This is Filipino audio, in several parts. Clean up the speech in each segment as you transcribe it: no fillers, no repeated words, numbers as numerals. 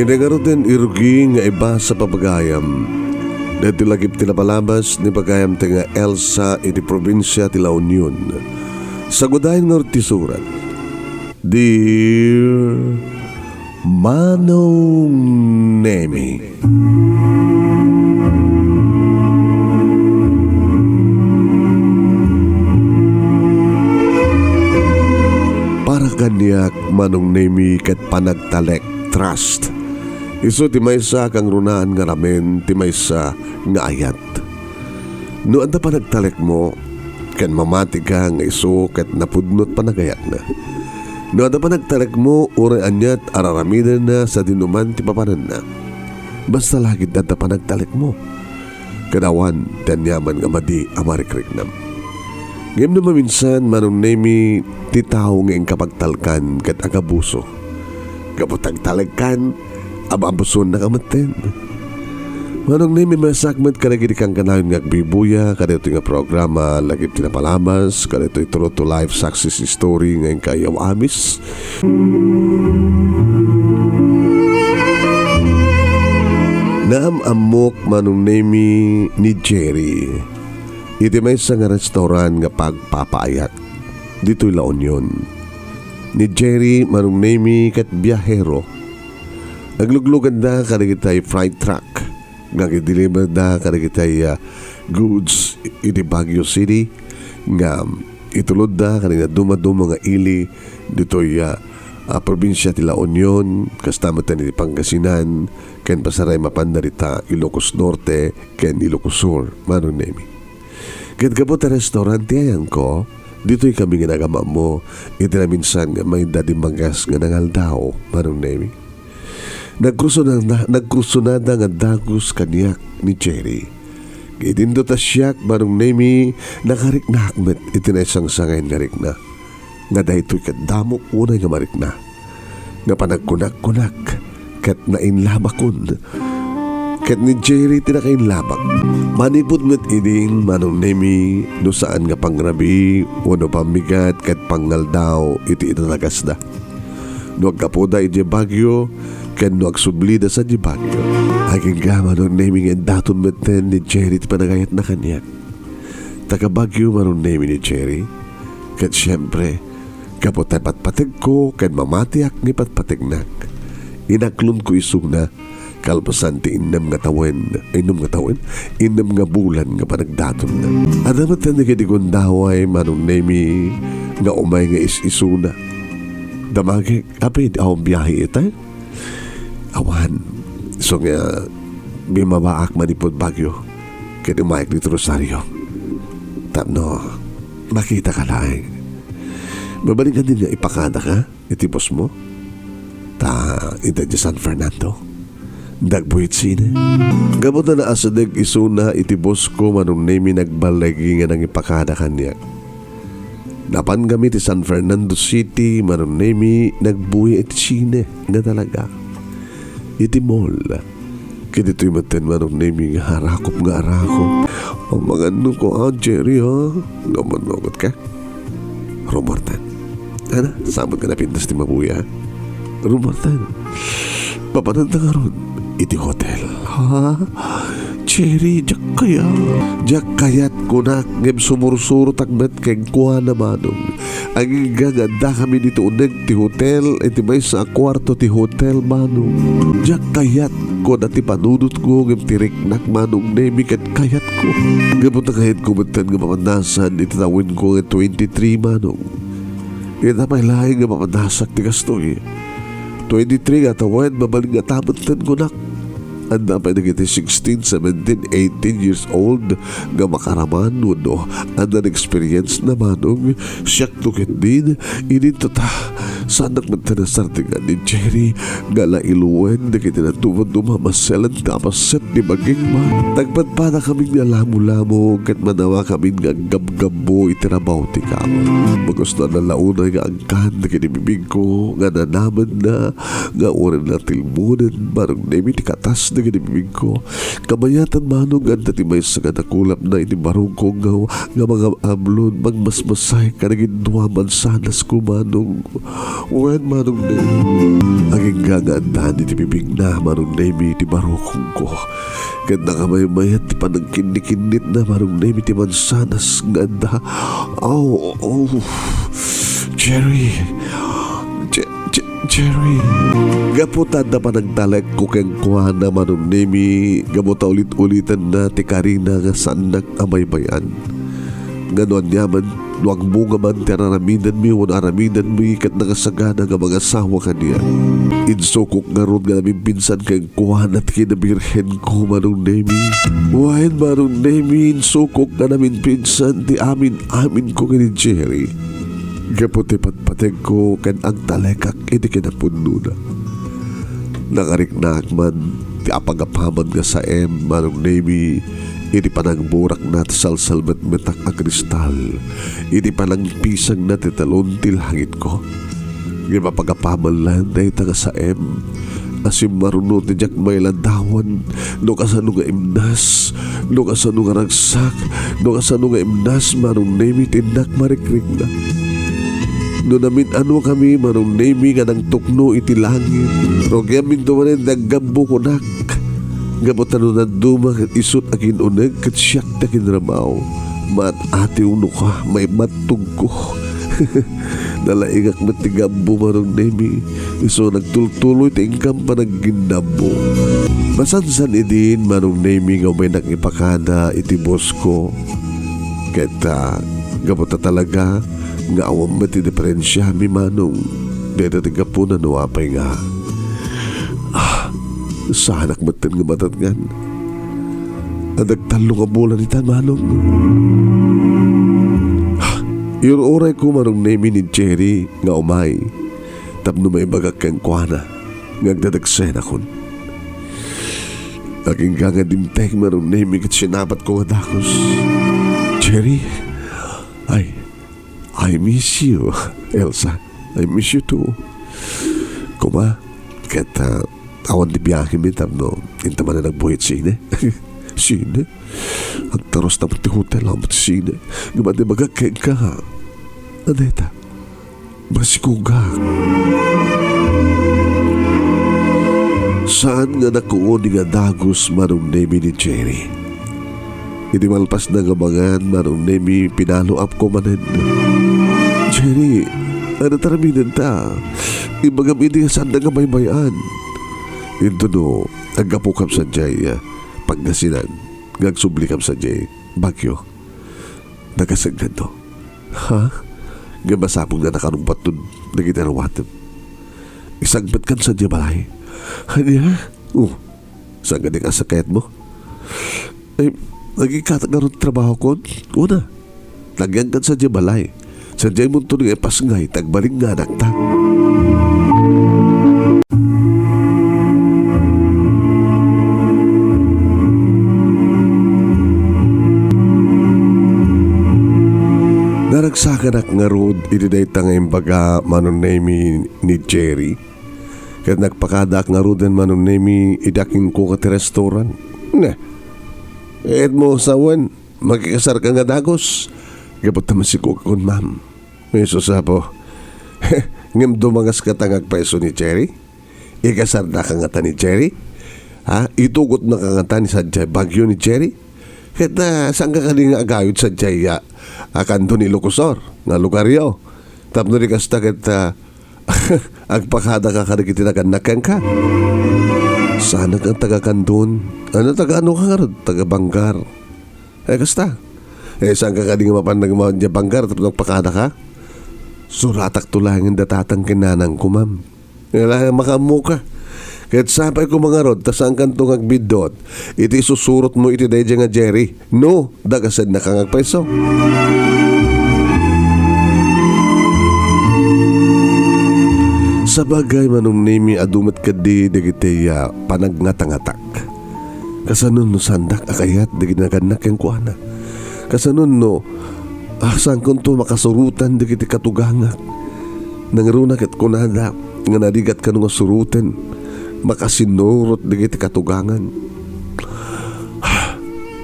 Ginagarutin irugi nga iba sa papagayam. Dati lagip tinapalabas ni pagayam nga Elsa iti probinsya ti La Union. Sa gudahin nga surat, Dear Manong Nemi, para kanyak Manong Nemi kat panagtalek trust. Isu ti maysa kang runaan nga ramen ti maysa nga ayat. No anda pa nagtalek mo, kan mamati ka nga isu kat napudnot pa nagayat na. No anda pa nagtalek mo, uri anyat araramidan na sa dinuman ti papanan na. Basta lagid anda pa nagtalek mo. Kadawan, tanyaman nga madi amarikrik nam. Ngayon na maminsan, Manong Nemi, ti tao ngayong kapagtalkan kat agabuso. Kapag talagkan, ababuson na kamaten. Manong Nemi masakmet kalagid kang kanayon nga agbibuya kada ito nga programa lagip tinapalabas kada ito true to life success story ngayon kayaw amis. Naamamok Manong Nemi ni Jerry. Iti may sa nga restaurant nga pagpapaayat dito'y La Union. Ni Jerry Manong Nemi kat biyahero. Nagluglugan da karigitay fried truck. Nagideliver da karigitay goods iti Baguio City. Nga itulod da karigitay dumaduma nga ili dito'y probinsya ti La Union. Kastamatan iti Pangasinan. Ken pasaray mapandarita Ilocos Norte ken Ilocos Sur. Manong Nemi. Ket kapot restaurant tiyan ko. Dito'y kami ginagama mo. Iti na minsan nga may dadi magas nga nangaldaw. Manong Nemi. Nagkrusunada nga dagos kanyak ni Jerry. Itindot ta siyak Manong Nemi nakariknakmet iti na isang sangay narikna. Nga dahito'y kadamo unay nga marikna. Nga panagkunak-kunak kat nainlabakon. Kat ni Jerry tinakainlabak. Manipod met iding Manong Nemi no saan nga pangrabi o no pamigat kat pangaldaw iti italagas da. No agkapoda iti Baguio ken no agsublida sa di Baguio. Aking gama Manong Nemi nga daton meten ni Jerry ti panagayat na kanyak. Taga Baguio Manong Nemi ni Jerry. Kat siyempre kapotay patpatig ko ken mamatiak ni patpatignak. Inaklon ko isuna kalpasan ti inam nga tawen, inam nga bulan nga panagdaton na. At dapat na nagigundaway Manong Nemi nga umay nga isuna. Damagi, apid akong biyahe ita. Awan, so nga bimabaak manipod Baguio kaya umayag dito Rosario. Tapno, makita ka lang. Babalik ka din nga ipakada ka, itipos mo. Ita di San Fernando. Dagbuhit sine. Gamot na naasadag isuna itibos ko Manong Nemi nagbalagi nga nang ipakada kanya. Napan kami ti San Fernando City Manong Nemi nagbuhi iti sine nga talaga. Iti mall. Kaya dito'y maten Manong Nemi nga harakop. Ang mga ano ko Jerry Naman ka. Rumartan. Ano? Samot ka na pintas ti mabuya. Rumartan. Papananda nga ron. Iti hotel. Ha? Cherry, jak kayat kunak ngem sumur-suro takmet keng kuha na Manong. Ang gaganda kami dito uneg ti hotel iti may sa kwarto ti hotel Manong. Jak kayat ko na ti panunot ko ngem tiriknak Manong Nemi ket kayat ko. Gamot na kayat ko matan nga mapandasan iti tawin ko nga 23 Manong. Ita may lahi nga mapandasak ti gastoy. 23 nga tawin mabaling nga tabantan ko nak. Ang dapat nagiti 16, 17, 18 years old nga makaraman no ang experience na Manong siyak tukit din inito ta saan nagmantanasartingan ni Jerry nga lailuwen na kitinatuman dumamaselan kapaset ni maging man tagpadpada kami nga lamo-lamo kat manawa kami nga gab-gabo itirabaw ti kamo magusto na launa nga angkan na kinibibig ko nga nanaman na nga oran na tilmunan Manong Nemi ti katas na kinibibig ko kamayatan Manong ang tatimay sa kanakulap na inibarong ko nga mga ablon magmasmasay ka naging duwaman sanas ko Manong Wen manong Nemi. Aging gagandaan iti bibig na manong Nemi ti barukong ko. Ganda ka may-mayat ti panagkinit-kinit na manong Nemi ti mansanas ganda. Oh, Jerry. Jerry. Gaputan na panagtalek ko keng kuha na manong Nemi. Gamuta ulit-ulitan na ti Karina nga sandak amay-bayan. Ganon yaman, nuang bunga man ti aramidan mi, wan aramidan mi, kat nakasagana nga mga asawa kaniya. Insukok nga ron nga namin pinsan kang kuhan at kinabirhen ko manong Nemi. Wahin manong Nemi, insukok nga namin pinsan ti amin ko kini Jerry. Gaputi patpateg ko kan ang talekak iti kinapuno na. Nakariknak man, ti apagapaman nga sa manong Nemi. Iti panang burak na salsalbat metak a kristal. Iti panang pisang na titalon ti langit ko. Nga mapagapaman lang na ita nga sa asim marunod ti jak may landawan. No kasano nga imnas. No kasano nga ragsak. No kasano nga imnas manong Nemi tindak marikrik na. No namin ano kami manong Nemi nga nang tukno iti langit. Pero kaya mintumanin naggambo ko nak. Gamutan na dumang at isot agin unag kat siyak na kinramaw. Mat ati uno ka, may matug ko. Nalaingak matigambo manong Nemi. Iso nagtultuloy tingkam pa nagginambo. Masansan idin manong Nemi nga may nakipakada iti boss ko. Kaya gamuta talaga nga awam mati diferensya mi manong. Dito tiga po na nuwapay nga. Sanak matan nga matatngan. Nagtalo nga bola ni tan manong. Yung oray ko manong Nemi ni Jerry nga umay. Tapno may bagak kang kuana. Ngagdadagsen akon. Aking gangadimtek manong Nemi kat sinapat ko nga dakos. Jerry, I miss you, Elsa. I miss you too. Kuma, kata awan di biyahe mi no, inta man na nagbuhit sine. Sine? Ang taros na pati hotel ang pati sine. Gamade magakeng ka ha. Aneta, basikuga. Saan nga nakuon nga dagos manong Nemi ni Jerry? Hindi malpas na gamangan manong Nemi pinalo up ko manen. Jerry, ano taraminan ta? Ibagam hindi nga saan na gamaybayan. Ito no, agapukap sa jay pagdasinan, gagsublikap sa jay bagyo. Nagasagdan no. Ha? Gamasapong na nakarumpat dun, nagitarawatin. Isagbat kan sa jay balay. Hanya? Saan ganing asakayat mo? Ay, nagikatag na rin trabaho ko. Una, nagyan kan sa jay balay. Sa jay mo ito nga pasngay, tagbaling nga nakta. Naragsakan nga rod, ididayta nga imbaga manong Nemi ni Jerry. Kat nagpakadak nga rod din manong Nemi idaking ko kati restaurant. Ne, mo sawan, magkikasar ka nga dagos. Gabot naman si Kukun, ma'am. May susapo. Ngam dumangas ka tangag peso ni Jerry? Ikasar na ka nga ta ni Jerry? Ha? Itugot na ka nga ta ni Sanjay Bagyo ni Jerry? Kat na saan ka kaling agayod sa Jaya akanto ni Lucosor nga lugaryo. Tapno rin kasta kat agpakada ka karikitinagan ka. Sana kang taga-kandun. Ano taga-ano ka nga? Taga-banggar. Kasta. Saan ka kaling mapanag mo niya banggar tapno agpakada ka? Suratak tulangin datatang kinanang ko, ma'am. Kailangan makamuka. Kahit sapay ko mga rod, tasang kantong agbidot, iti susurot mo iti dahi nga Jerry. No, dagasad na kang agpaiso. Sa bagay manong Nemi adumat ka di dagiteya panagngatangatak. Kasanon no sandak akayat daginaganak yung kuana. Kasanon no, saan kunto makasurutan dagiti katugangak. Nangarunak at kunada, nga nadigat ka nung surutan. Makasinurot digiti katugangan.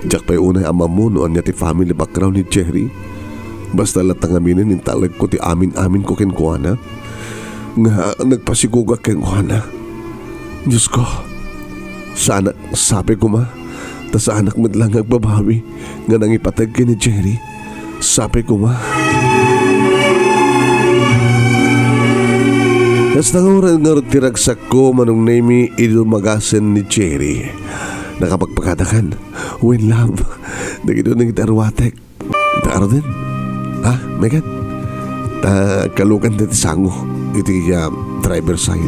Diyak pa'y unay ama mo noon niya ti family background ni Jerry. Basta latang aminin intalag ko ti amin-amin ko kinkuana. nga nagpasigugak kay Juana. Diyos ko, sa anak, sabi ko ma, ta sa anak mo lang agbabawi nga nangipatag kay ni Jerry. Sabi ko ma. Kas nanguran nga tiragsak ko manong name idumagasen ni Jerry. Nakapagpagadakan, when love, nagito nang itarwatek. Taaro din. Ah, Megan, kalukan din sango. Iti driver side.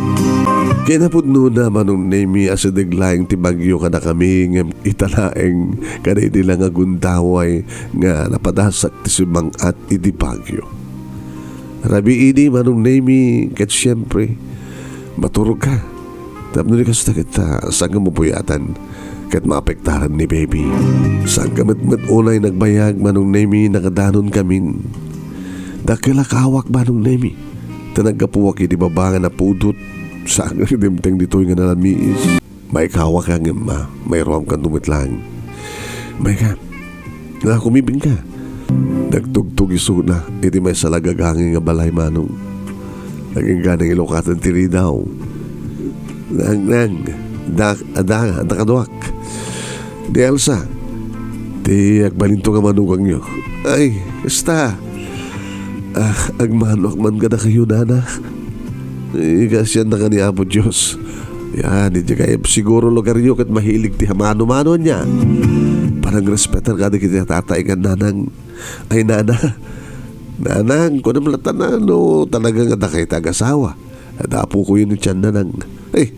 Kaya napudno na manong name as a deglayang tibagyo kada kami nga italaeng kada nila nga gundaway nga napadasak ti sumang at iti bagyo. Rabi ini manong name kat siyempre maturog ka. Tapno ni kasta kita saan mo puyatan kat maapektaran ni baby. Saan kamat unay nagbayag manong name nakadanon kamin. Dakila kawak manong name. Tanagapuwak iti babangan na pudot sa dimteng dito nga nalamiis. May kawak ka nga ma, may roam kang dumitlang. May ka, nakakumibing ka. Nagtugtug iso na, iti may salagagangin nga balay manong. Naging ganang ilokatan tiri daw. Nakaduak. Di Elsa, di agbalinto nga manugang nyo. Ay, basta. Agmanok man ka na kayo, nana. Igasyan na ka ni Apo Diyos. Yan, hindi kaya siguro lugar nyo kat mahilig ti hamano-mano niya. Parang respetan ka di kita tatay ka, nanang. Ay, nana. Nanang, kung namlatan na, no, talagang ada kayo tag-asawa. Dapo ko yun yung tiyan, nanang. Ay,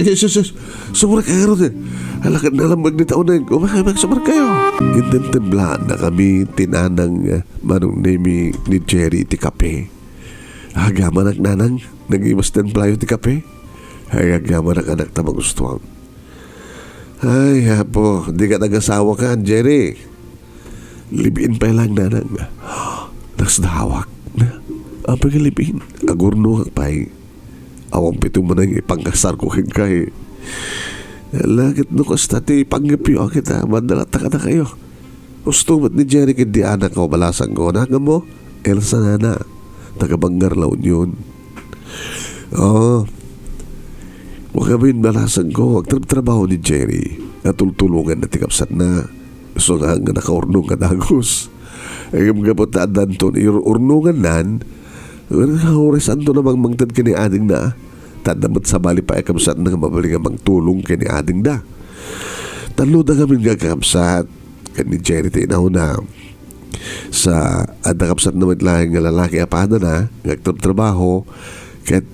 Jesus, sumura kayo rin. Halakad na lang magnitaon na yung sumura kayo. Intentemblaan na kami tinanang manong name ni Jerry ti kape. Agaman ang nanang, nag-iwas den playo ti kape. Ay, agaman ang anak na magustuhan. Ay, hapo, di ka nag-asawa ka, Jerry. Libiin pa lang nanang. Nagsdawak na. Ang pagkalibin, agurno kang pay. Awang pito mo nang ipangkasar ko kay Lakit no kasta ti panggapyo kita. Mandalata ka na kayo. Gusto ba't ni Jerry kindi anak ko balasan ko. Naga mo, Elsa nana. Tagabanggar laon yun. Oo. Huwag kami balasan ko. Huwag trabaho ni Jerry. Natultulungan na tikapsat na. So nga nakaurnong kadagos. Ay gabot na andan to. Urnungan nan. Oresan to namang mangtad kini ading na. Tandamot sa bali pa kamsat na mabaling amang tulong kini ading da. Talo na kami nga kamsat. Kani Jerry tinaw na. Sa ada kamsat na lang nga lalaki apana na. Nagtrabaho. Kat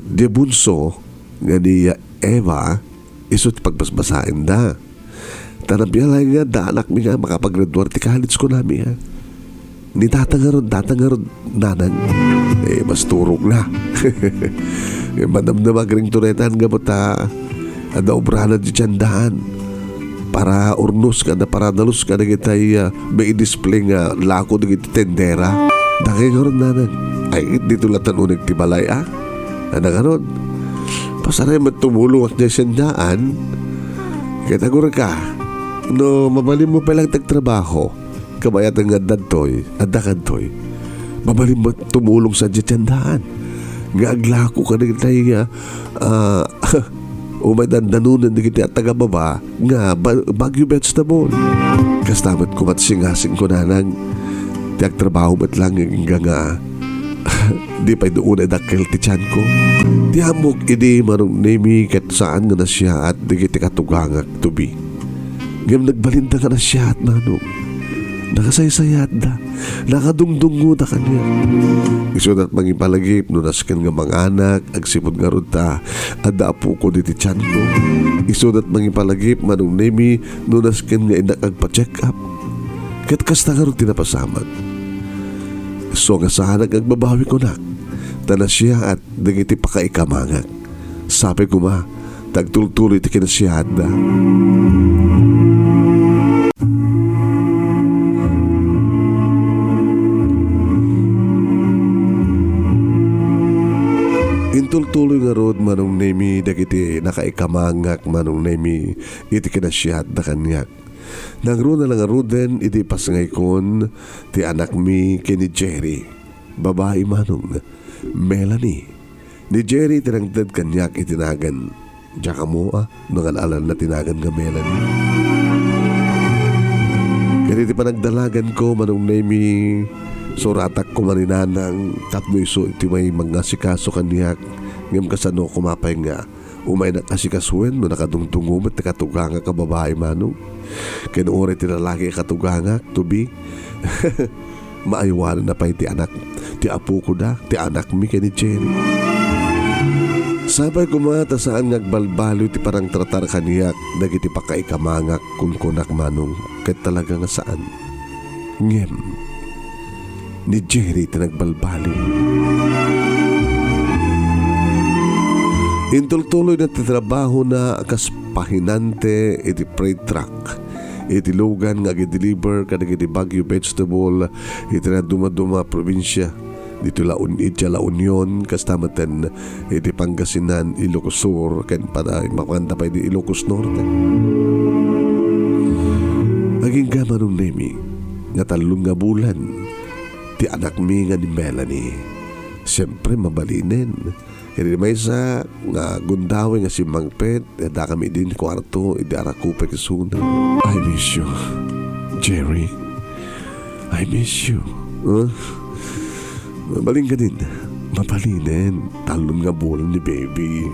di bunso nga ni Eva isot pagbasbasain da. Tanabiyalay nga da anak mi nga makapag-graduate ti college ko nami ha. Ni datangaron nanang. Mas turog na. Madam na magring tunetan nga bata ada obrahan di tiyandaan para urnos ka na para dalus ka na kitay may display nga lako na kita tendera. Daki nga ron nanang. Ay dito latan unag tibalay Ano nga ron? Pasaray matumulong at tiyandaan kaya tagur ka no mabalim mo palang tagtrabaho kabayat ang adantoy, adakantoy. Mabalim mo tumulong sa tiyandaan. Nga aglako ka na kitay umay dandanunan na kita tagababa nga bagyo vegetable. Kastamat ko matsingasing ko na lang tiyak trabaho ba't lang hanggang nga di pa doon ay dakil ti tiyan ko. Di hamog ini marong nemi kat saan nga na siya at di kita katugangak tubi. Ngam nagbalinda ka na siya at manong. Nakasaysayat da. Nakadungdungo da kanya. Isudat mangipalagip no nasken nga mga anak agsipod nga ruta ada apo ko diti tiyan ko. Isudat mangipalagip manong nemi no nasken nga inak agpa-check up. Kat kasta nga rin tinapasamat. So nga sa hanag agbabawi ko na. Tana siya at dagiti pakaikamangag. Sabi ko ma, tagtultuloy ti kinasiyad da. Intultuloy nga rod manong nemi dagiti nakaikamangak manong nemi iti kinasiyad da kanyak. Nangro na lang roden iti pasangay kon ti anak mi kini Jerry. Babae manong Melanie. Ni Jerry tinangtad kanyak itinagan. Diya ka mo nangan-alan na tinagan nga Melanie. Ganiti pa nagdalagan ko manong nemi suratak ko maninanang tatlo iso iti may mga sikaso kanyak. Ngam kasano kumapay nga umay na kasikasuin no nakadungtungum at nakatuganga ka babae manong. Kinuore ti lalaki katuganga tubi. Maaywanan na pa iti anak ti apo ko da ti anak mi kay ni Jerry. Sabay kumata saan ngagbalbalo ti parang tratar kaniyak dagiti pakaikamangak kun kunak manong ket talaga nga saan. Ngem ni Jerry ti nagbalbalo. Intultuloy na ti trabaho na akas pahinante iti freight truck. Iti lugan nga gideliver kadagiti Baguio vegetable iti na dumaduma probinsya. Dito La Union kastamatan iti Pangasinan, Ilocos Sur ken para makanta pa iti Ilocos Norte. Aging gamanong nemi nga talong nga bulan ti anak mi nga ni Melanie. Siyempre mabalinen. Kaya may isa nga gundawi nga si Mang Pet da kami din kwarto iti arakupe kisuna. I miss you, Jerry. I miss you. Mabaling ka din. Mabalinin. Talon nga bulan ni baby.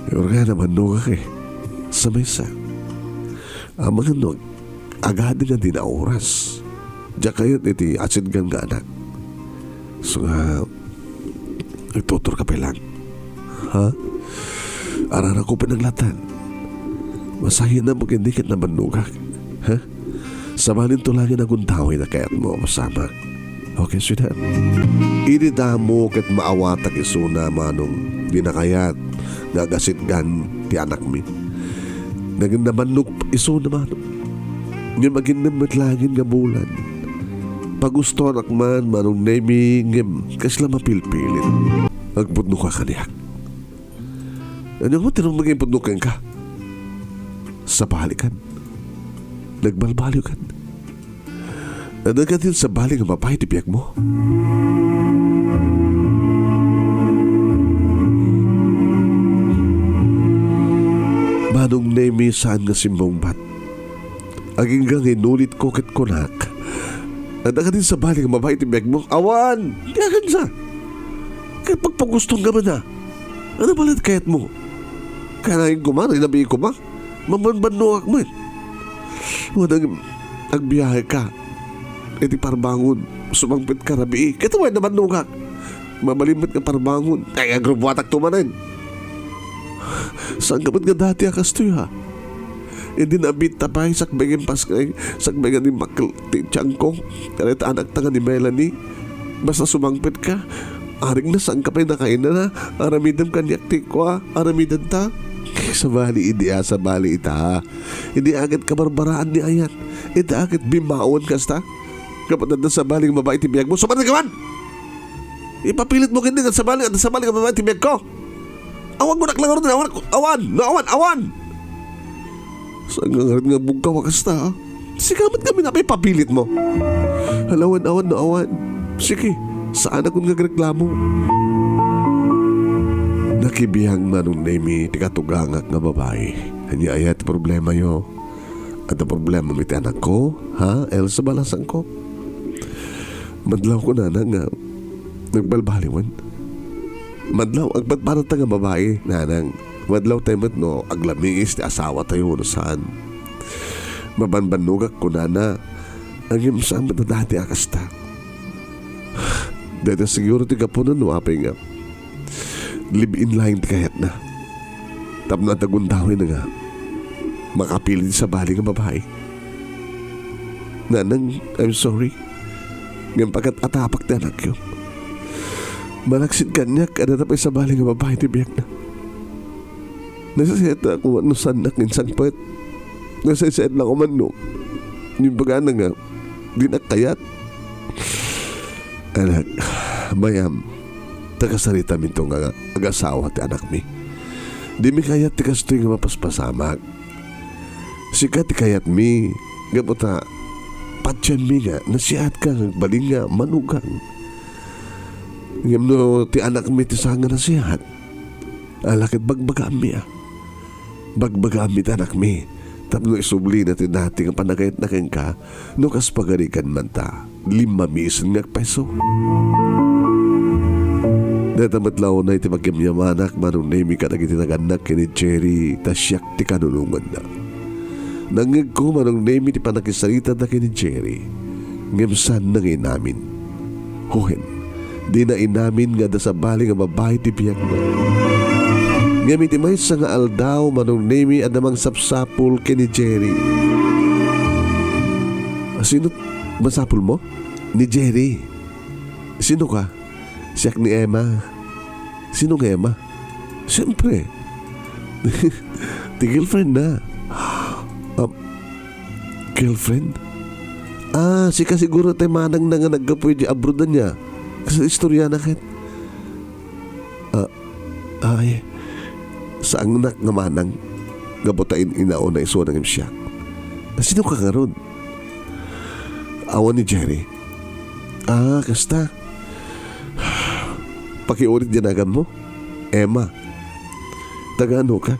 Pero nga naman no ka sa mesa. Ang mga no, agad nga din na oras. Diyan kayo iti asid gan nga anak. So nga, nagtutor ka pa lang. Ha? Arara ko pinaglatan. Masahin na magindikit na manugak. Ha? Samanin tulangin ang guntawin na kaya't mo masama. Okay, sweetheart. Inidamo ket maawatag isuna manong dinakayat nagasit gan ti anak mi. Naging namanok isuna manong. Ngayon maginamit langin nga bulan. Pagusto anak man manong nemi ngem kasla mapilpilit. Agpudno ka kaniyak. Ano mo tinong maging pudnukan ka? Sa balikan. Nagbalbaliw kan. Nagatin sa bali nga mapahit ipiyag mo. Manong nemi saan nga simbong bat. Aging gang inulit ko ket kunak. Nagatin sa bali nga mapahit ipiyag mo. Awan! Diyagan sa. Kaya pagpagustong ka man na. Ano balat kayat mo? Kaya nangin ko man, inabihin ko ma. Mamanbanong mo. Wadang agbiyahe ka. Iti parbangon, sumangpit ka rabi. Kaya tuway naman nungak. Mabalimit ka parbangon. Kaya grubuatak tumanin. Saan kapit nga dati akas to ha? Hindi nabit tapay sakbegin pas kay sakbegan ni Makl ti Tiangkong. Kaya anak tanga ni Melanie. Basta sumangpit ka. Aring na saan kapay nakain na aramidam kanyak ti ko aramidan ta. Sa bali, hindi sa bali ita. Hindi agad kabarbaraan ni Ayat. Hindi agad bimaon kasta. Kapatid na sa baling mabait tibiyag mo. Sumanin ka man! Ipapilit mo hindi sa baling at sa baling mabait tibiyag ko. Awan mo naklangar na awan! Saan nga bugkaw wakas ta? Sigamat kami na may papilit mo. Awan. Sige, saan akong nagreklamo? Nakibiyang manong nemi tikatugangak nga babae. Hanya ayat problema yo. At ang problema may anak ko, ha? Elsa balasang ko. Madlaw ko na nga nagbalbaliwan. Madlaw agbat para nga babae nanang. Madlaw tayo no aglamiis ti asawa tayo no saan. Mabanbanugak ko na ang imsang matadati akasta. Dito siguro ti kapunan no apay nga. Live-in line ti kayat na. Tap na tagundawin na nga. Makapilin sa bali nga babae. Nanang, I'm sorry. Ngayon pagkat atapak na anak yun. Malaksit kanyak, ada na pa sa bali nga babae ti biyak na. Nasasayat na ako ano sanak ninsang pet. Nasasayat na ako man no. Yung baga na nga, di nakayat. Anak, mayam, tagasarita minto nga ag-asawa ti anak mi. Di mi kayat ti kasto nga mapaspasamak. Sikat ti kayat mi, gabuta, patyan mi nga, nasiat ka ng baling nga manugang. Ngam no ti anak mi ti sanga na sihat. Alakit bagbagaan mi Bagbagaan mi ti anak mi. Tapno isubli na ti dati nga panagayat na keng ka no kas pagarikan man ta 5 misan nga peso. Natamatlaw na iti magyamyamanak manong nemi ka nagiti naganak kini Jerry ta siyak ti kanulungan na. Nangag ko manong nemi ti panakisalita na kini Jerry. Ngemsan nang inamin. Huhen, di na inamin nga da sa bali nga babae ti biyak na. Ngamit imay sa nga aldaw manong nemi adamang sapsapul kini Jerry. Sino masapul mo? Ni Jerry. Sino ka? Siyak ni Emma. Sino nga Emma? Siyempre. Ti girlfriend na. Girlfriend? Si kasiguro tayo manang na nga nagkapoy di abroad na niya. Kasi istorya na kit. Ay, saang nak nga manang gabotain inao na iso ng siya. Sino ka nga ron? Awan ni Jerry. Kasta. Pakiulit dinagan mo? Emma. Taga ano ka?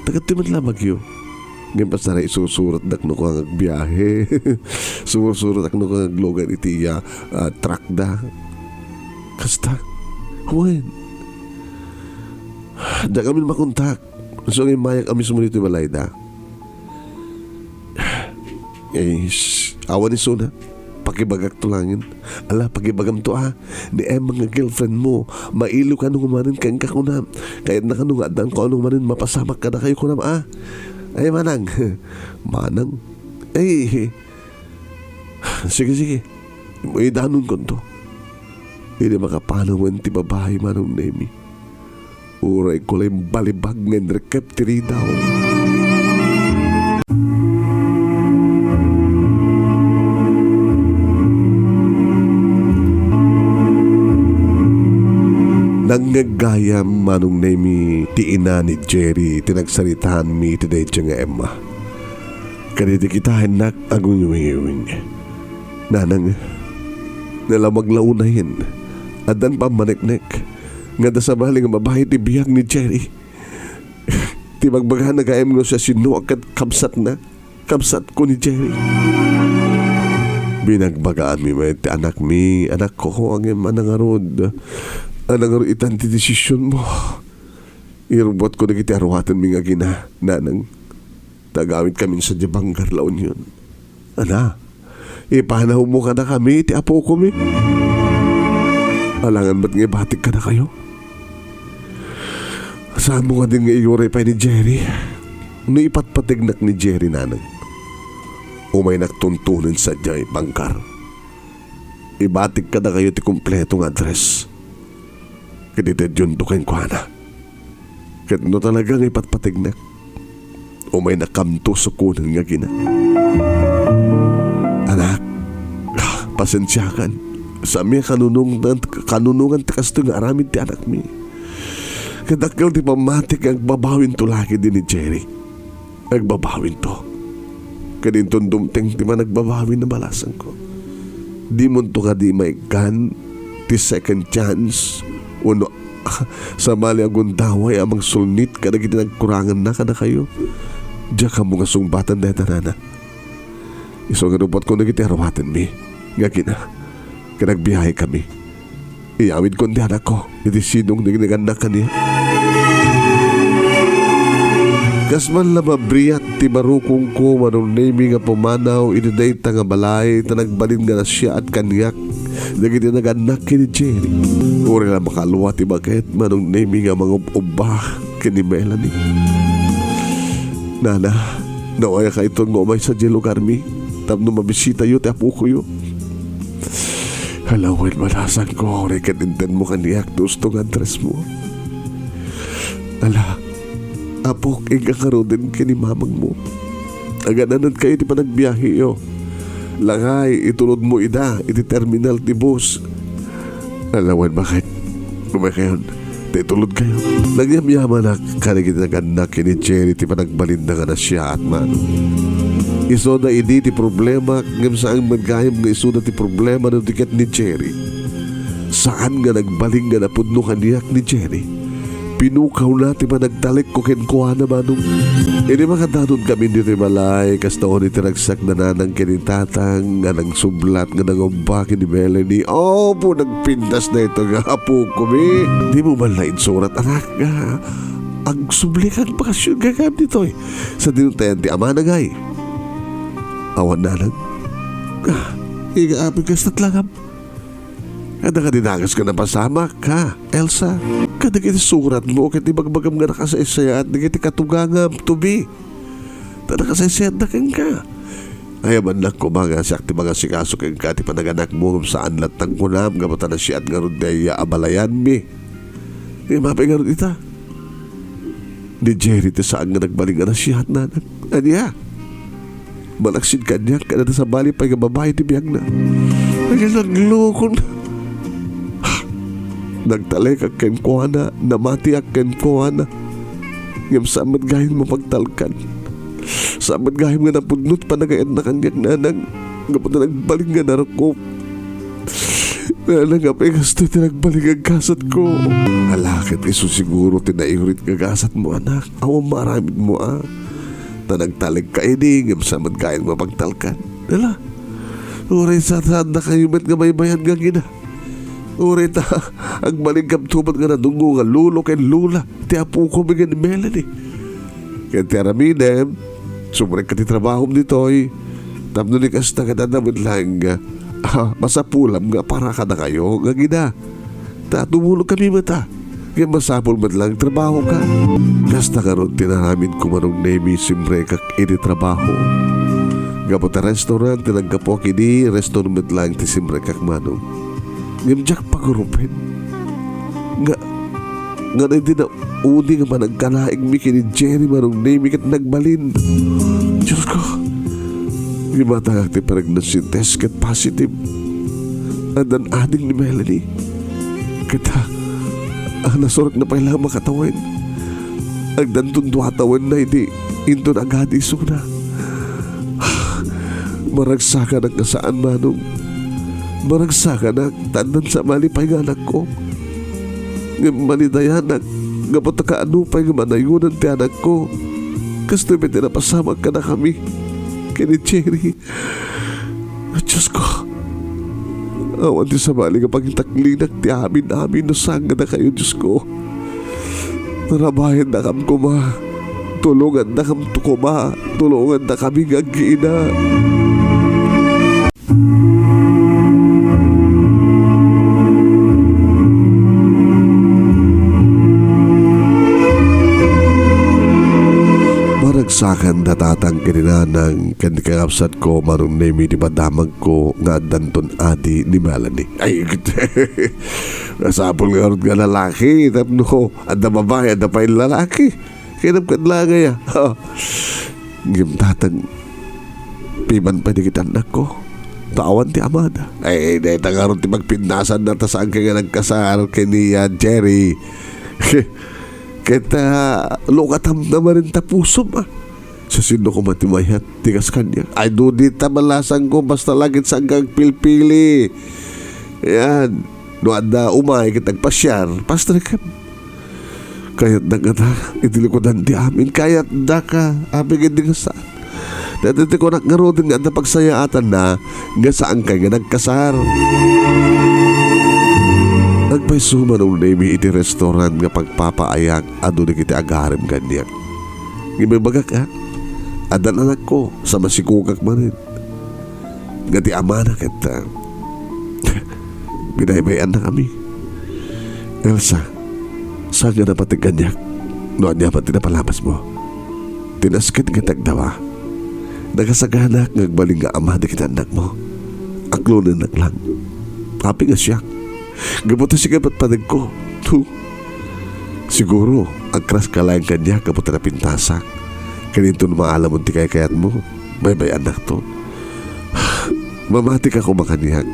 Taga timan lamag yun. Ngayon pa sana isusurat dak no ko ang biyahe. Sumusurat dak no ko ang logan itiya truck da. Kasta. Huwen. Da kami makontak. So ngayon mayak kami sumunito balay da. Awan ni Suna. Pakibagak to langin. Ala, pakibagam to Ni mga girlfriend mo. Mailo ka nung umanin kang kakunam. Kahit na ka nung adang ko nung umanin mapasamak ka na kayo kunam Ay manang. Manang. Ay. Sige. May danon ko to. Hindi makapanungan ti babae manong nemi. Uray ko lang balibag ng rekap tiri daw. Nanggagayam manong nemi ti ina ni Jerry tinagsaritahan mi ti day nga Emma. Kaniti kita henak agung yuwing. Nanang nalamag launahin adan pa maniknek nga da sa bali nga mabahay ti biyag ni Jerry. Ti magbagahan nagaem no siya sino agad kamsat ko ni Jerry. Binagbagaan mi may ti anak ko ang anangarod. Anang itan ti desisyon mo. Irubot ko na kiti aruhatan mi nga gina. Nanang, tagamit kami sa Jabanggar La Union. Ipanaw mo ka na kami, ti apo ko mi. Alangan ba't nga batik ka na kayo? Saan mo nga din nga iyuray pa ni Jerry? No ipatpatignak ni Jerry nanang. Umay nagtuntunan sa Jay Bangkar. Ibatik ka na kayo ti kumpletong address. Kadited yun to kayong kuhana. Kat no talagang ipatpatignak. O may nakamto sa kunan nga gina. Anak, pasensyakan. Sa miya kanunungan takasto nga aramid ti anak mi. Kadakal ti pamatik ang babawin to laki din ni Jerry. Nagbabawin to. Kadintong dumting ti man nagbabawin na balasan ko. Di mo to ka di maikan ti second chance. Uno, sa mali ang gundaway amang sulnit kada kita nagkurangan na kada kayo. Diya ka mga sungbatan na tanana. Iso nga rupot ko na kita arawatan mi. Nga kina, kanagbiyahe kami. Iyawid ko ndi anak ko. Iti sinong nagnagandak ka niya. Kasman lamabriyat ti barukong ko manong nemi nga pumanaw iniday nga balay ta nagbalin nga na siya at kanyak. Nagiti naganak kini Jerry. Uri na makaluwa ti bakit manong nemi nga mga ubah kini Melanie. Nana, nawaya ka itong ngumay sa lugar mi. Tapno mabisita yu ti apo ko yu. Halawin malasan ko. Uri kanintan mo kaniyak gusto nga address mo. Ala, apo ikakaro din kini mamang mo. Agananan kayo ti panagbiyahe yo. Langay, itulod mo iti terminal ti bus. Alawan bakit? Kumay kayo, itulod kayo. Nagyamyaman na kanaginagandak kini Jerry ti panagbalinda nga na siya at mano. Iso na idi ti problema ngam saang magayam nga iso na ti problema ng tiket ni Jerry. Saan nga nagbaling nga napudno kaniyak ni Jerry? Pinukaw na ti nagtalik ko kenkuha na manong. Ini mga danon kami dito malay kas taon ni tiragsak na nanang kinitatang nga nang sublat nga nangumbaki ni Melanie. Oh po nagpindas na ito nga apo ko mi. Di mo man lain surat anak nga. Ang sublikan bakasyon gagam dito eh. Sa dinutayan ti ama na gay. Awan na lang. Higa-apin ka sa tatlangam. Kada ka dinagas ka na pasamak ha, Elsa. Kada kiti surat mo, kiti bagbagam nga nakasaysaya at kiti katugangam, tubi. Tada kasaysaya na kang ka. Ayaman na ko mga siyak ti mga sikaso kang ka ti panaganak mo saan latang kunam, gamata na siya at nga ron daya abalayan mi. Hindi mapay nga ron ita. Ni Jerry ti saan nga nagbaling nga na siya at nanak. Anya? Malaksin ka niya, kada sa bali pa yung babae ti biyang na. Ay, nagloko na. Nagtalay ka kenkuha na, namati ak kenkuha na. Ngam samad gahing mapagtalkan. Samad gahing nga napudnot pa nagayan na kanyak nanang. Ngapot na nagbaling nga narakop. Nanang apay gasto iti nagbaling ang kasat ko. Alakit iso siguro tinairit ka kasat mo anak. Awa maramid mo na nagtalig ka ini. Ngam samad gahing mapagtalkan. Dala, uray sa tanda kayo met nga may bayan nga gina. Uri ta, ang maligam tubad nga na dungo nga lulo kay lula. Ti apo ko bigyan ni Melanie. Kaya ti araminem, sumurek ka ti trabaho dito eh. Tapno ni kasta ka dadamit lang nga. Masapulam nga para ka na kayo nga gina. Tumulog kami mata. Kaya masapul man lang trabaho ka. Kasta ka ron tinahamin ko manong nemi simbre kak ini trabaho. Gapot ta restaurant tinagkapok ini restaurant lang ti simbre kak manong. Ngimjak pagurupin. Nga na hindi na udi nga managkanaig mi kini Jerry marong name kat nagbalin. Diyos ko. Gimatagak ti pregnancy test kat positive. Andan ading ni Melanie. Kita ang nasurok na pailang makatawin. Ang dantong duhatawin na hindi into na agad isuna. Maragsakan ang kasaan manong. Maragsakan na tandan sa malipay nga anak ko. Nga manidayanak, nga patakaano pa'y nga manayunan ti anak ko. Kasto may tinapasamag ka na kami. Kini Jerry. Diyos ko. Awan ti sa mali nga pagkitaklinak ti amin no sanga na kayo Diyos ko. Narabayan na kam kuma. Tulungan na kam tukuma. Tulungan na kami nga giina. Sakan natatang kininanang kanikakapsat ko marong nemi di padamag ko nga danton adi ni Melanie. Ay, nasapol nga rin nga lalaki. Tapno ko, anda babae, anda pa yung lalaki. Kinap ka lang nga. Ngim tatang piman pa di kita anak ko. Tawan ti amada. Ay, dahil nga rin ti magpindasan na ta saan ka nga nagkasar kini Jerry. Kita lukatam naman rin tapusom sa sino ko matimayat tigas kanya. Ay do di tabalasang ko basta lagit sa hanggang pilpili. Yan. No anda umay kitag pasyar. Pastor ka. Kayat na nga itilikodan di amin. Kayat na ka. Aming hindi nga saan. Dati ko nakaroon nga na pagsayaatan na nga saan ka nga nagkasar. Nagpaisuman ng nemi iti restaurant nga pagpapaayak ado na kita agarim ganyan. Ngibagak ha? Adan anak ko sa masikukak manin. Nga ti ama na kita. Binaybayan na kami. Elsa, saan nga napatig ganyak? Noon niya pati napalamas mo. Tinaskit nga tagdawa. Nagasaganak ngagbaling nga ama na kita anak mo. Aklo na naglang. Papi nga siya. Gabuta si gabat panig ko. Siguro, ang kras kalayan kanya gabuta na pintasak. Kanito na maalam mo ti kayat mo. May anak to. Mamati ka kumakaniyak.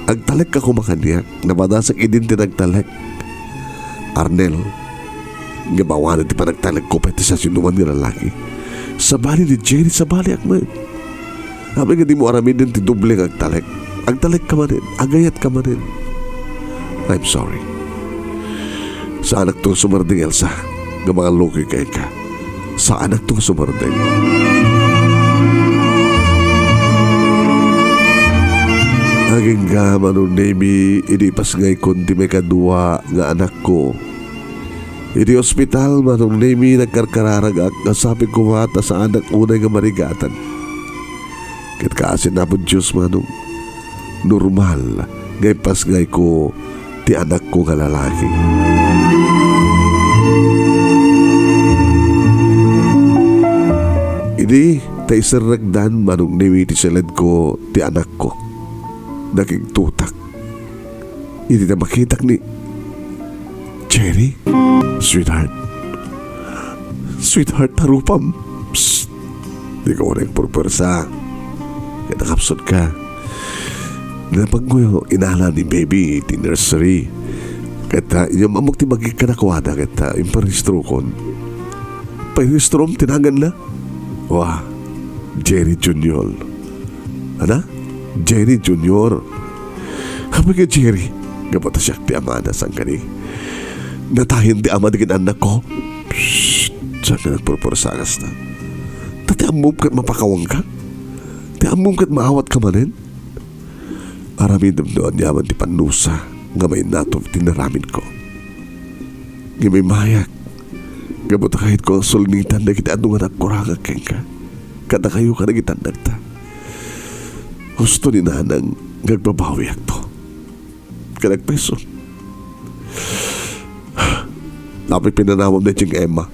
Ang talek ka kumakaniyak. Namadasak idin tinagtalek. Arnel, gabawa na ti pa nagtalek ko pati sa sinuman ni lalaki. Sabali ni Jerry, sabali akman. Habi nga di mo aramin din ti duble ang talek. Ang talek ka man rin. Agayat ka man rin. I'm sorry. Sa anak tong sumarding, Elsa, ng mga lokoy kay ka. Sa anak tong sumarding. Aging nga manong nemi, inipas ngay kundi may kadua nga anak ko. Iti ospital manong nemi nagkarkararag at nasabi ko mata sa anak unay nga marigatan. Kat kaasin na po Diyos manong normal ngay pas ngay ko ti anak ko nga lalaki. Ini tay saragdan manong nemi ti salad ko ti anak ko. Naging tutak. Hindi na makitak ni Cherry. Sweetheart. Sweetheart, tarupam. Psst. Di ko rin purpursa. Kaya nakapsod ka. Napag mo inala ni baby ti nursery. Kaya yung mamag ti magig ka nakwada. Kaya yung paristro kon. Paristro tinangan na. Wah, Jerry Junior. Ano? Jerry Junior. Kapag ka Jerry, gapata siya ti amana sang kani. Natahin ti ama digin anak ko. Psst, saan ka nagpurpursagas na? Tati amom kat mapakawang ka? Ti amom kat maawat ka manin? Aramin doon yaman ti panusa nga may natov tinaramin ko. Nga may mayak. Gapata kahit ko ang sulnitan na kita anong anak kuranga keng ka. Kada kayo ka nagitandag ta. Gusto ni nanang nagbabawi ako. Kanagpeso. Lapit pinanamam na yung Emma.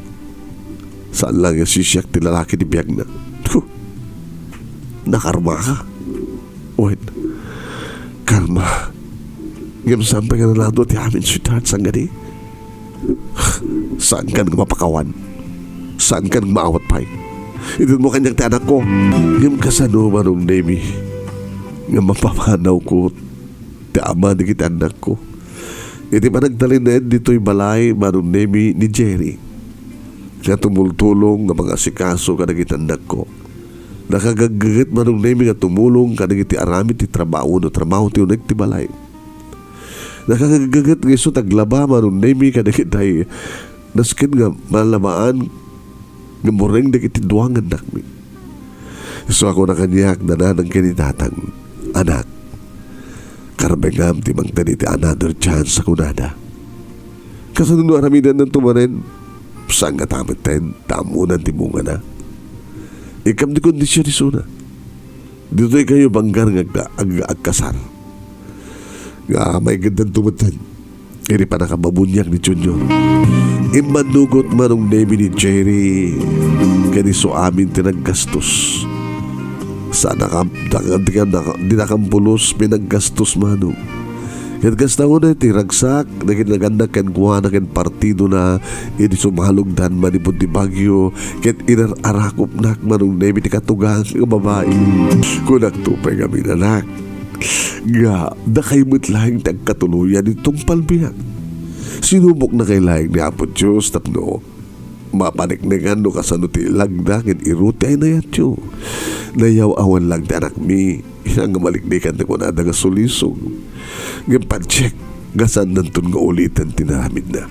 Saan lang yung sisyak ti lalaki ni biyag na. Nakarma ka. Wait. Karma. Ngayon sampai ka na lang doon ti amin sweetheart sang gani. Saan ka nang mapakawan? Saan ka nang maawat pa'y? Ito mo kanyang ti anak ko. Ngayon kasano manong Nemi. Nga mapapanaw ko ti ama di kita anak ko. Iti pa nagtalined dito'y balay manong Nemi ni Jerry. Nga tumultulong nga mga asikaso ka nagitandag ko. Nakagagagit manong Nemi nga tumulong ka nagiti aramid ti trabaho no trabaho ti unig ti balay. Nakagagagit nga iso taglaba manong Nemi ka nagitay naskin nga malamaan nga moreng nagiti duwangan nakmi. So ako nakanyak na nanang kinitatang anak, karabengam ti mangtani ti another chance sa kunada. Kasanunod aramidan ng tumanin, saan nga tamiten, tamunan ti bunga na. Ikam di kondisyon isuna. Dito'y kayo banggar nga agkasar. Nga may gandang tumatan. Iri pa nakababunyak ni Junior. Imanugot manong Nemi ni Jerry, kaniso amin tinaggastos. Sana di nakampulos pinaggastos manong. Kaya gasta ko na iti ragsak na kinaganda ken kuha na ken partido na iti sumalugdan manipod ti Bagyo ket inarakop nak manong Nemi ti katugang ng babae. Kung nagtupay kami nanak nga nakaimot lahing tagkatuluyan itong palbiyak. Sinubok na kay lahing ni Apo Diyos tapno mapanikningan no kasano ti lagda ken iruti ay nayatyo. Nayaw awan lang ti anak mi nga maliknikan ti kunada nga sulisog. Ngayon pa-check gasan nantun nga ulitan tinaramid na.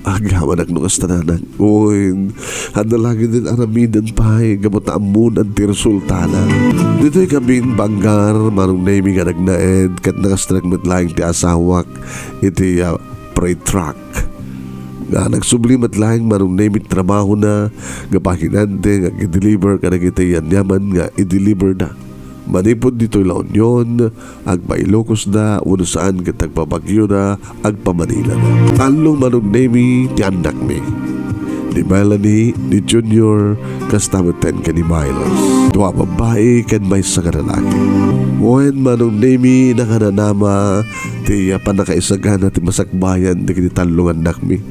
Agawan ak nung astananan. Uy, hadalagin din aramidan pahay gamot na amunan ti resultana. Dito'y kabin banggar manong Nemi nga nagnaed kat nakastragmat lang ti asawak iti freight truck. Nga nagsublimat lang manong Nemi trabaho na nga pakinante nga i-deliver ka na kita yan yaman nga i-deliver na. Manipod dito'y La Union, agpa Ilocos na, uno saan katagpabagyo na, agpa Manila na. Talong manong Nemi ti anak mi. Ni Melanie, ni Junior, kastamutan ka ni Milos. Dua babae kan may sa kanalaki. Wen manong Nemi nakananama, ti panakaisagana ti masakbayan di kini talong anak mi.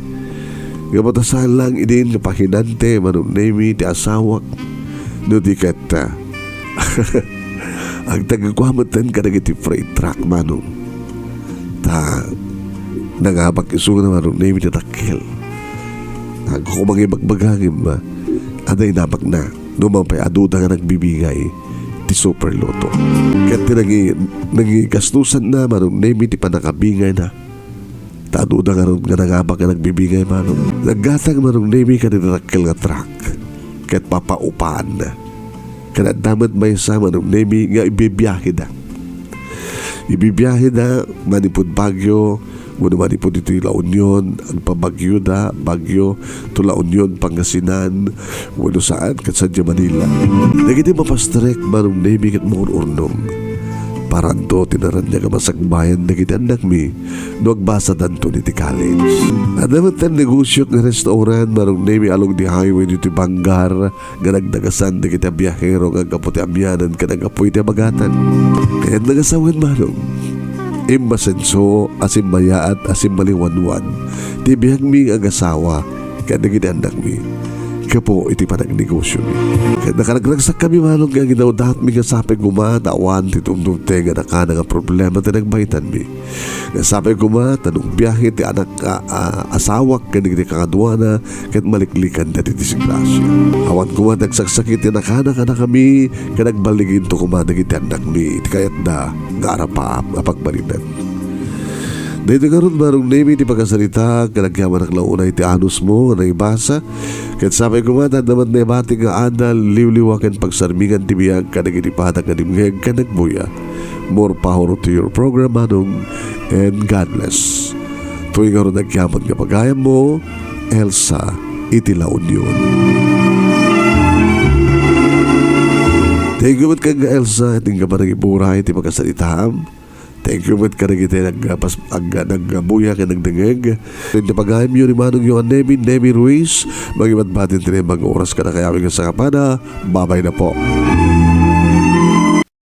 Gapatasan lang idin kapahinante manong Nemi ti asawak. No di kata. Ang tagakwamatan ka nagiti freight truck manong. Ta nangabak iso na manong Nemi ti takil. Ang kumangibagbagangin ba aday nabak na numampay aduda nga nagbibigay ti super loto. Kaya nangigastusan na manong Nemi ti panakabingay na Tano na nga ron nga nangabak nga nagbibigay manong. Naggatang manong nemi ka nirakil nga truck. Kat papaupan. Kana damat may sa manong nemi nga ibibiyahe na. Ibibiyahe na manipod Bagyo. Muna manipod dito yung La Union. Ang pabagyo na. Bagyo to La Union, Pangasinan. Muna saan kat Sadya Manila. Nagiti mapastrek manong nemi kat mga urnong. Paranto tinaran niya kamasakbayan na kita mi no agbasa danto ni college. At naman tan negosyo ng restaurant marong nemi along di highway dito Banggar nga nagdagasan na kita biyahero nga kaputi amyanan ka nagapoy ti bagatan. Kaya nagasawan manong imbasenso asim mayaat asim maliwanwan ti biyag mi ang asawa kaya nagidandak mi kapo iti panagnegosyo mi. Kaya nakaragraksak kami manong nga ginawdahat mi nga sapay gumatawan ti tumdumte nga nakana nga problema ti nagbaitan mi. Nga sapay tanong biyahe ti anak asawak ka nagdi kakaduana kat maliklikan dati ti disgrasya. Awan nagsaksakit ti nakana ka na kami ka nagbaligin to kumadag iti anak mi iti kayat na nga arapaam apagbalinan. Dito karon marong nemi ti pagkasalita kanagyaman ang launay ti anus mo na ibasa kat sabay kumata damat na ibati nga adal liwliwakan pagsarmingan ti biyag kanagitipatag nga dimheg kanagbuya. More power to your program manong and God bless. Tuwing karon nagyaman nga pagayam mo Elsa iti La Union. Thank you mat kang Elsa iting ka managibura iti pagkasalitaam. Thank you, mat ka na kita nagbuya ka nagdangag. Yung napagayam yun ni Manong yung Nemi Ruiz. Magimat batin tinay mga oras ka na kaya sa kapana. Babay na po.